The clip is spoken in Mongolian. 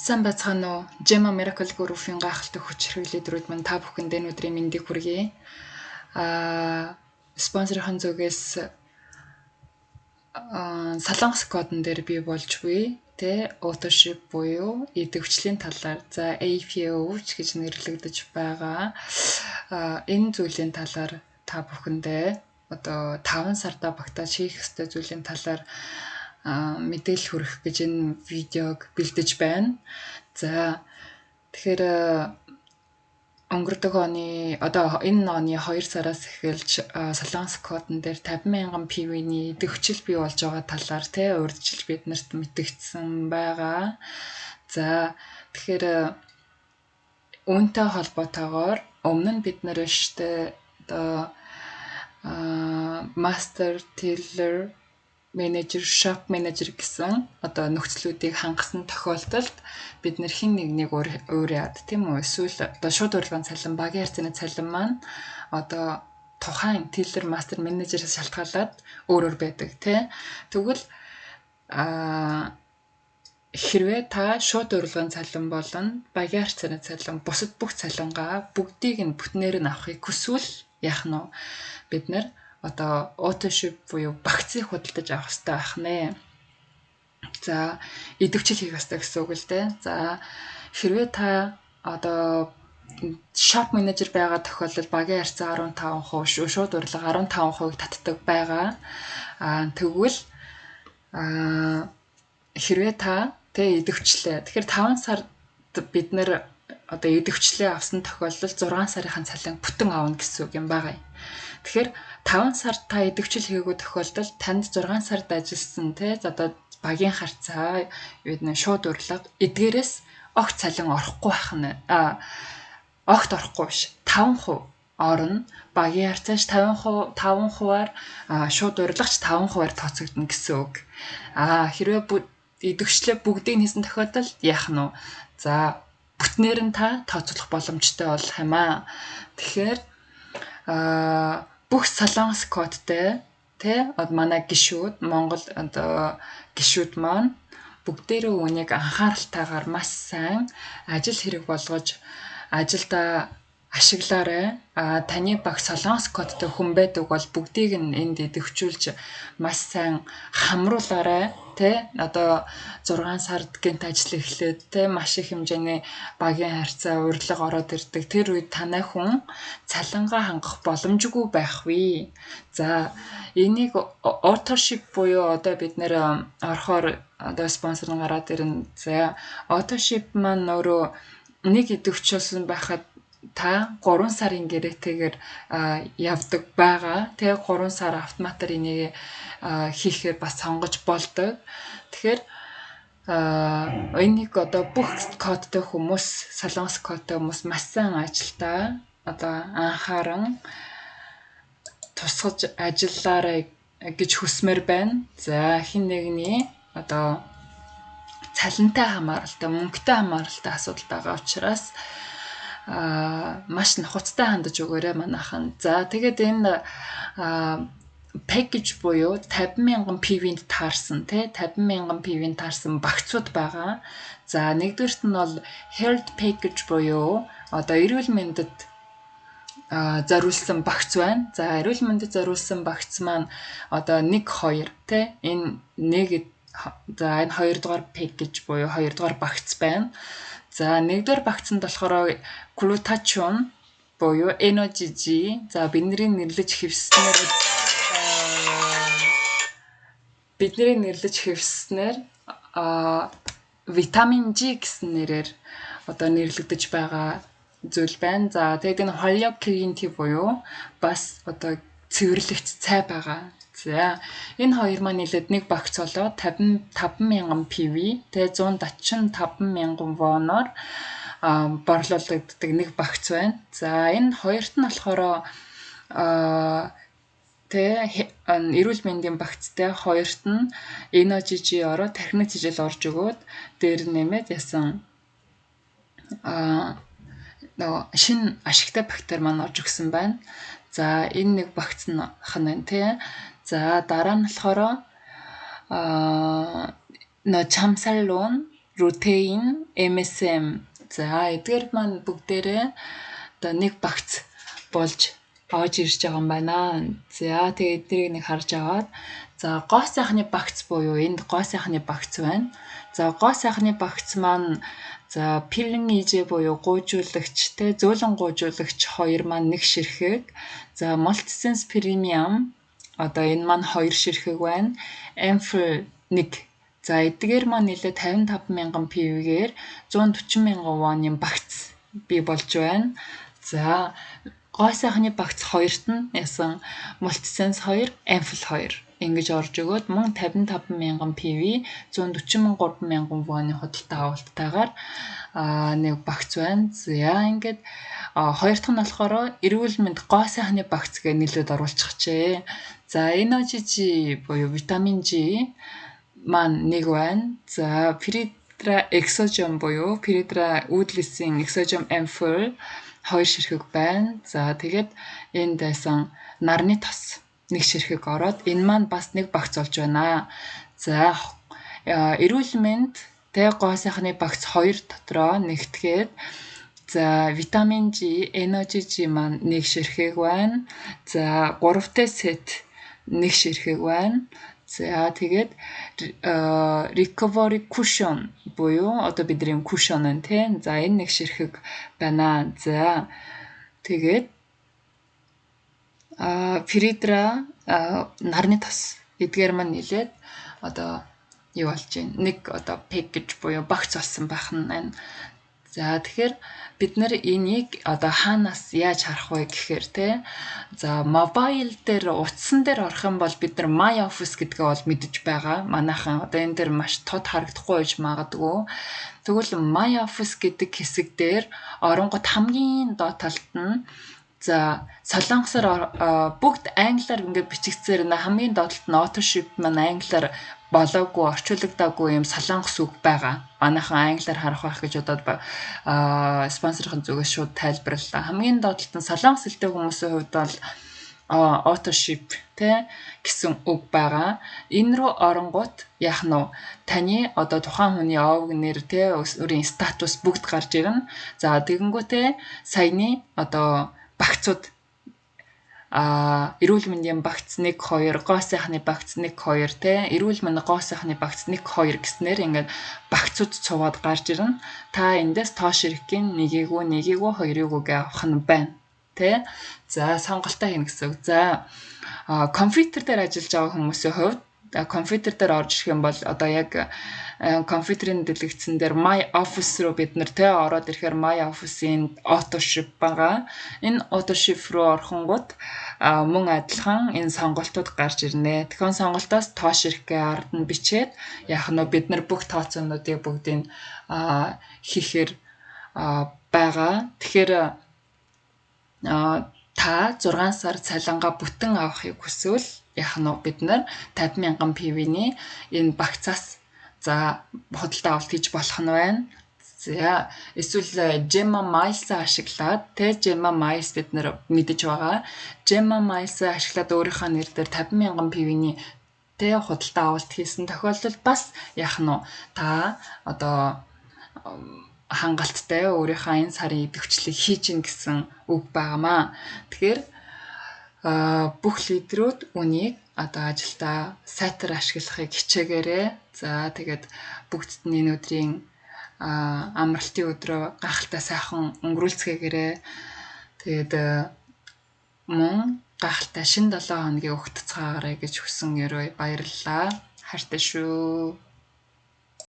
Сайн байцгаана уу? Gemma Miracle Group-ийн гайхалтай хүч хэрэглээдрүүд мань та бүхэнд энэ өдрийн мэндийг хүргэе. Спонсорын зүгээс Солонгос кодон дээр би болж буй, auto-ship буюу идэвхжлийн талаар за APO гэж нэрлэгдэж байгаа. Энэ зүйлийн талаар та бүхэндээ одоо 5 сарда багтааж хийх ёстой зүйлийн талаар мэдээлэл хүргэх гэж энэ видеог бэлдэж байна. За тэгэхээр өнгөрдөг оны одоо энэ оны 2 сараас эхэлж Солонгос кодон дээр 50,000 PV-ний идэвхжил бий болж байгаа талаар урьдчилж биднэрт мэдгдсэн байгаа. За тэгэхээр үүнтэй холбоотойгоор өмнө нь бид нэр штэ одоо master tiller менежер, shop менежер гэсэн одоо нөхцлүүдийг хангасан тохиолдолд бид нэр хин нэг өөрөө тийм үү? Эсвэл одоо шууд урилгын цалин, багийн харьцааны цалин маань одоо тухайн tiller, master менежераас шалтгаалаад өөр байдаг тий. Тэгвэл хэрвээ та шууд урилгын цалин болон багийн харьцааны цалин бусад бүх цалингаа бүгдийг нь бүтнээр нь авахыг хүсвэл яах нь вэ? Бид нэр одоо auto-ship буюу багцыг худалдаж авах хэрэгтэй байх нэ. За идэвхжил хийх хэрэгтэй гэсэн үг л дээ. За хэрвээ та одоо shop manager байгаа тохиолдолд багийн харьцаа 15%, шууд урилга 15%-ийг татдаг байгаа. Тэгвэл хэрвээ та идэвхжлээ. Тэгэхээр 5 сард бид нэр одоо идэвхжлээ авсан тохиолдолд 6 сарын цалин бүтэн авна гэсэн үг юм байгаа. Тэгэхээр 5 сард та идэвхжил хийгээгүй тохиолдолд танд 6 сард ажилласан одоо багийн харьцаа шууд урилга эдгээрээс огт цалин орохгүй байх нь. Огт орохгүй биш. 5% орно. Багийн харьцааш 5%-аар шууд урилгач 5%-аар тооцогдно гэсэн үг. Хэрвээ идэвхжлээ бүгдийг хийсэн тохиолдолд яах нь вэ? За бүтнээр нь та тооцоолох боломжтой болох юм аа. Тэгэхээр бүх солонгос кодтэй манай гишүүд Монгол одоо гишүүд маань бүгдээрээ үнийг анхааралтайгаар маш сайн ажил хэрэг болгож ажилдаа ашиглаарай. Таны баг солонгос кодтой хүн байдаг бол бүгдийг нь энд идэвхжүүлж маш сайн хамруулаарай. Одоо 6 сард гэнт ажил эхлээд маш их хэмжээний багийн харьцаа урилга ороод ирдэг. Тэр үед танай хүн цалингаа хангах боломжгүй байх вэ. За энийг auto-ship буюу одоо бид нэр орохоор одоо спонсор нь гараад ирнэ. За auto-ship маань өөрөө нэг идэвхжүүлсэн байхад та 3 сарын гэрээтэйгээр явдаг байгаа. 3 сар автоматар энийг хийхээр бас сонгож болдог. Тэгэхээр энийг одоо бүх кодтой хүмүүс, солонгос кодтой хүмүүс маш сайн ажилдаа одоо анхааран тусгаж ажиллаарай гэж хүсмээр байна. За хин нэгний одоо цалинтай хамааралтай, мөнгөтэй хамааралтай асуудал байгаа учраас маш нухацтай хандаж өгөөрэй манайхан. За тэгээд энэ package буюу 50,000 PV-нд таарсан 50,000 PV-нд таарсан багцуд байгаа. За нэгдүгээрт нь бол health package буюу одоо эрүүл мэндэд зориулсан багц байна. За эрүүл мэндэд зориулсан багц маань одоо 1 2 энэ нэг за энэ 2 дугаар package буюу 2 дугаар багц байна. За нэгдүгээр багцанд болохоор glutathione буюу energy. За бидний нэрлэж хэвснээр витамин G гэсэн нэрээр одоо нэрлэгдэж байгаа зүйл байна. За тэгээд энэ Holoclean буюу бас одоо цэвэрлэгч цай байгаа. За энэ хоёр маань нийлээд нэг багц болоо 55,000 PV 145,000 воноор борлуулагддаг нэг багц байна. За энэ хоёрт нь болохоор эрүүл мэндийн багцтай хоёрт нь energy ороо тархины цэжил орж өгөөд дээр нэмээд ясан шинэ ашигтай бактери маань орж өгсөн байна. За энэ нэг багц нь байна За дараа нь болохоор chamsalon Rutein, MSM. За эдгээр маань бүгдээрээ одоо нэг багц болж оож ирж байгаа юм байна. За тэгээ эднийг нэг харж аваад за гоо сайхны багц буюу энд гоо сайхны багц байна. За гоо сайхны багц маань за пилэн ижээ буюу гуйжуулагч те зөөлөн гуйжуулагч 2 маань нэг ширхэг. За мультисенс премиум одоо энэ маань 2 ширхэг байна. Amphil 1. За эдгээр маань нэлээ 55,000 PV-гээр 140,000 вон-ын багц бий болж байна. За гоо сайхны багц 2-т нь ясан мультисенс 2, Amphil 2 ингэж орж өгөөд мөн 55,000 PV 143,000 вон-ын худалдаа авалттайгаар нэг багц байна. За ингээд хоёр дахь нь болохоор эрүүл мэнд гоо сайхны багц гэж нэлээд оруулчихжээ. За NOGG буюу витамин G маань нэг байна. За Piridra Exogyme буюу Piridra уудлысын Exogyme Amphil 2 ширхэг байна. За тэгээд энд байсан нарны тос нэг ширхэг ороод энэ маань бас нэг багц болж байна. За эрүүл мэнд тэ гоо сайхны багц 2 дотроо нэгтгээд за витамин G, NOGG маань нэг ширхэг байна. За 3-т сет нэг ширхэг байна. За тэгээд recovery cushion буюу одоо бидний cushion нь тийм. За энэ нэг ширхэг байна. За тэгээд Piridra нарны тос эдгээр маань нилээд одоо юу болж байна? Нэг одоо package буюу багц болсон байх нь байна. За тэгэхээр бид нэр энийг одоо хаанаас яаж харах вэ гэхээр те за мобайл дээр утсан дээр орох юм бол бид нар My Office гэдгээ бол мэдэж байгаа. Манайхан одоо энэ дээр маш тод харагдахгүй байж магадгүй. Тэгвэл My Office гэдэг хэсэг дээр оронгот хамгийн доод талд нь за солонгосоор бүгд англиар ингээд бичигдсээр хамгийн доотлолт нь authorship маань англиар болоогүй орчуулагдаагүй юм солонгос үг байгаа. Манайхан англиар харах байх гэж бодоод спонсорын зүгээс шууд тайлбарлалаа. Хамгийн доотлолт нь солонгос хэлтэй хүмүүсийн хувьд бол authorship тэ гэсэн үг байгаа. Энэ рүү оронгууд яах нь вэ? Таны одоо тухайн хүний овг нэр тэ өөрийн статус бүгд гарч ирнэ. За тэгэнгүүтээ саяны одоо багцууд эрүүл мэндийн багц 1 2 гоо сайхны багц 1 2 те эрүүл мэндийн гоо сайхны багц 1 2 гэснээр ингээд багцууд цуваад гарч ирнэ. Та эндээс тоош ирэхин нэгийг хоёрыг авах нь байна. Тэ за сонголтоо хийнэ гэсэн үг. За компьютер дээр ажиллаж байгаа хүмүүсийн хувьд компьютер дээр орж ирэх юм бол одоо яг компьютерийн дэлгэцэн дээр My Office руу бид нэр тэ ороод ирэхээр My Office-ийн authorship байгаа. Энэ authorship руу орохонгууд мөн адилхан энэ сонголтууд гарч ирнэ. Тэгэхээр сонголтоос тоош ирэхээ ард нь бичээд яах нь бид нар бүх тооцоонуудыг бүгдийг хийхээр байгаа. Тэгэхээр та 6 сар цалингаа бүтэн авахыг хүсвэл яах нь бид нар 50,000 PV-ний энэ багцаас за худалдаа авалт хийж болох нь байна. За эсвэл Gemma Miles ашиглаад тэ Gemma Miles бид нар мэдэж байгаа. Gemma Miles ашиглаад өөрийнхөө нэр дээр 50,000 PV-ний тэ худалдаа авалт хийсэн тохиолдолд бас яах нь та одоо хангалттай өөрийнхөө энэ сарын идэвхжлийг хийж гин гэсэн үг байгаамаа. Тэгэхээр бүх лидерүүд үнийг одоо ажилдаа сайтар ашиглахыг хичээгээрэй. За тэгээд бүгдд нь энэ өдрийн амралтын өдрөө гахалтай сайхан өнгөрүүлцгээгээрэй. Тэгээд мөн гахалтай шинэ 7 хоногийн өгтцгаагаарай гэж хүсэн ерөө баярлалаа. Хайртай шүү.